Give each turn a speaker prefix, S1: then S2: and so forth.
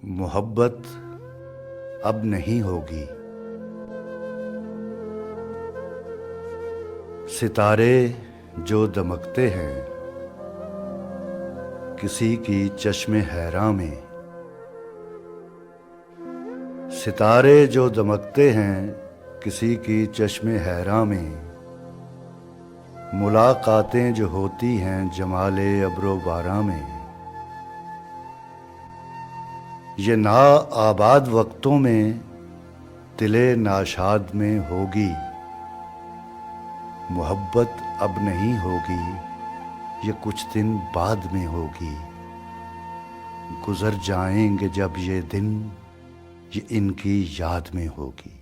S1: मोहब्बत अब नहीं होगी। सितारे जो दमकते हैं किसी की चश्मे हैरां में, सितारे जो दमकते हैं किसी की चश्मे हैरां में, मुलाकातें जो होती हैं जमाले अब्रो बारां में, ये ना आबाद वक्तों में दिले नाशाद में होगी। मोहब्बत अब नहीं होगी, ये कुछ दिन बाद में होगी। गुजर जाएंगे जब ये दिन, ये इनकी याद में होगी।